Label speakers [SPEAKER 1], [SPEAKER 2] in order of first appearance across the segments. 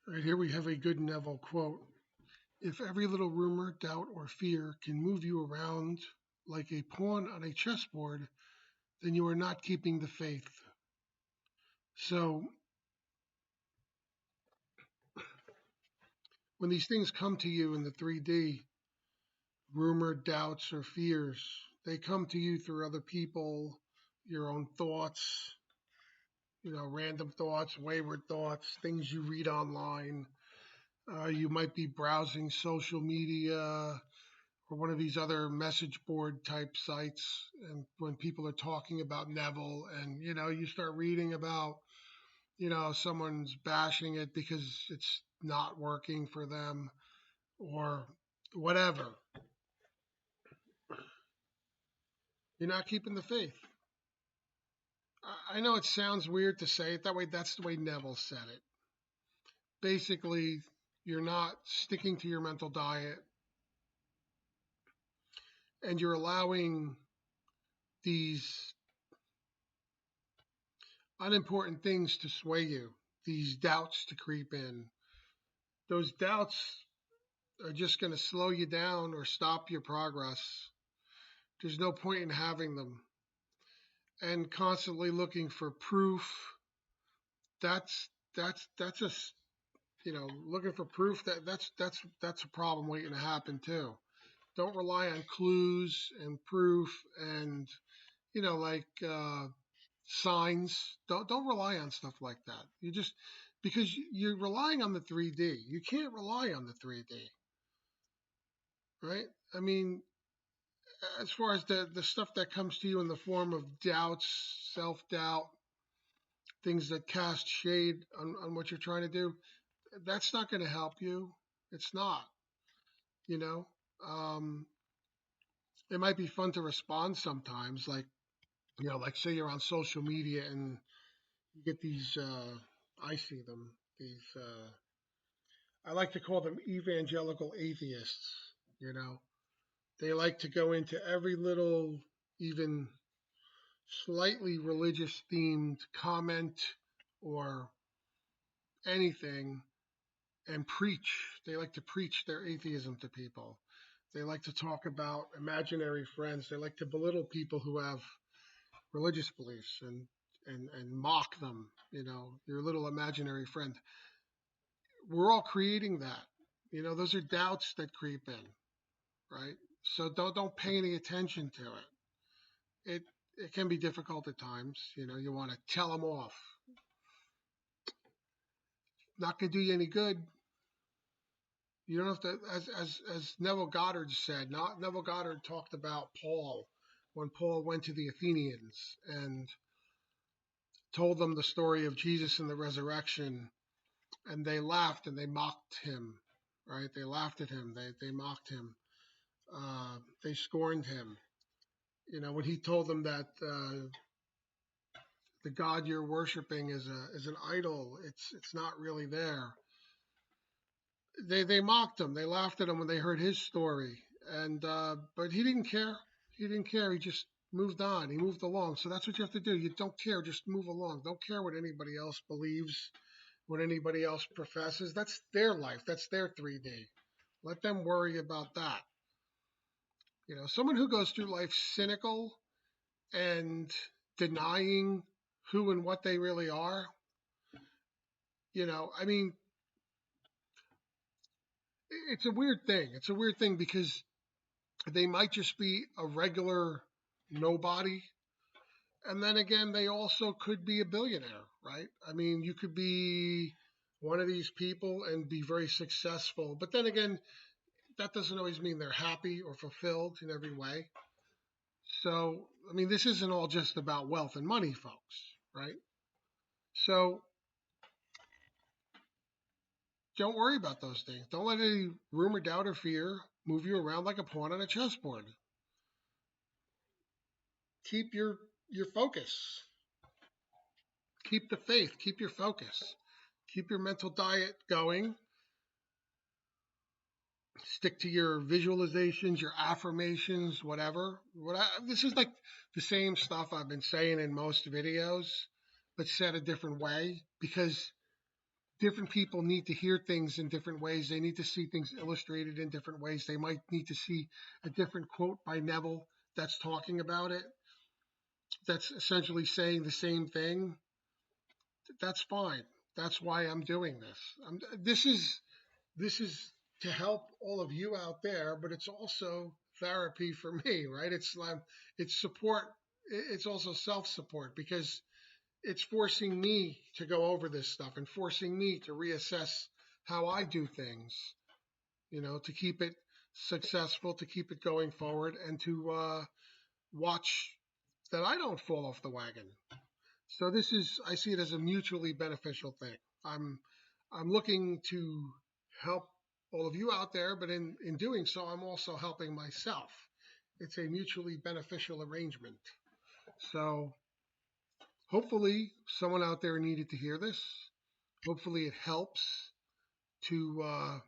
[SPEAKER 1] All right, here we have a good Neville quote. If every little rumor, doubt, or fear can move you around like a pawn on a chessboard, then you are not keeping the faith. So when these things come to you in the 3D, rumor, doubts, or fears, they come to you through other people, your own thoughts, random thoughts, wayward thoughts, things you read online. You might be browsing social media or one of these other message board type sites, and when people are talking about Neville, and you start reading about someone's bashing it because it's not working for them or whatever, you're not keeping the faith. I know it sounds weird to say it that way. That's the way Neville said it. Basically, you're not sticking to your mental diet, and you're allowing these unimportant things to sway you, these doubts to creep in. Those doubts are just going to slow you down or stop your progress. There's no point in having them. And constantly looking for proof, that's just looking for proof, that's a problem waiting to happen too. Don't rely on clues and proof and like signs. Don't rely on stuff like that. You just because you're relying on the 3D. You can't rely on the 3D, right? I mean, as far as the stuff that comes to you in the form of doubts, self-doubt, things that cast shade on what you're trying to do, that's not going to help you. It's not, you know. Um, it might be fun to respond sometimes, like like say you're on social media and you get these. I see them. These. I like to call them evangelical atheists. They like to go into every little, even slightly religious themed comment or anything and preach. They like to preach their atheism to people. They like to talk about imaginary friends. They like to belittle people who have religious beliefs and mock them, your little imaginary friend. We're all creating that. Those are doubts that creep in, right? So don't pay any attention to it. It can be difficult at times. You want to tell them off. Not going to do you any good. You don't have to, as Neville Goddard said. Not Neville Goddard talked about Paul when Paul went to the Athenians and told them the story of Jesus and the resurrection, and they laughed and they mocked him. Right? They laughed at him. They mocked him. They scorned him. When he told them that the God you're worshiping is an idol. It's not really there. They mocked him. They laughed at him when they heard his story. And but he didn't care. He didn't care. He just moved on. He moved along. So that's what you have to do. You don't care. Just move along. Don't care what anybody else believes, what anybody else professes. That's their life. That's their 3D. Let them worry about that. Someone who goes through life cynical and denying who and what they really are, I mean, it's a weird thing. It's a weird thing because they might just be a regular nobody. And then again, they also could be a billionaire, right? I mean, you could be one of these people and be very successful. But then again, that doesn't always mean they're happy or fulfilled in every way. So, I mean, this isn't all just about wealth and money, folks, right? So don't worry about those things. Don't let any rumor, doubt, or fear move you around like a pawn on a chessboard. Keep your focus. Keep the faith. Keep your focus. Keep your mental diet going. Stick to your visualizations, your affirmations, whatever. This is like the same stuff I've been saying in most videos, but said a different way because different people need to hear things in different ways. They need to see things illustrated in different ways. They might need to see a different quote by Neville that's talking about it, that's essentially saying the same thing. That's fine. That's why I'm doing this. This is to help all of you out there, but it's also therapy for me, right? It's like it's support. It's also self-support because it's forcing me to go over this stuff and forcing me to reassess how I do things, to keep it successful, to keep it going forward, and to watch that I don't fall off the wagon. So I see it as a mutually beneficial thing. I'm, I'm looking to help all of you out there, but in doing so, I'm also helping myself. It's a mutually beneficial arrangement. So hopefully someone out there needed to hear this. Hopefully it helps to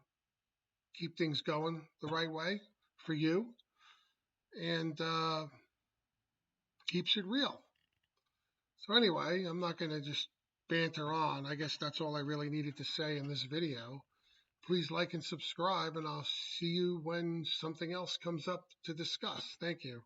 [SPEAKER 1] keep things going the right way for you and keeps it real. So anyway, I'm not going to just banter on. I guess that's all I really needed to say in this video. Please like and subscribe, and I'll see you when something else comes up to discuss. Thank you.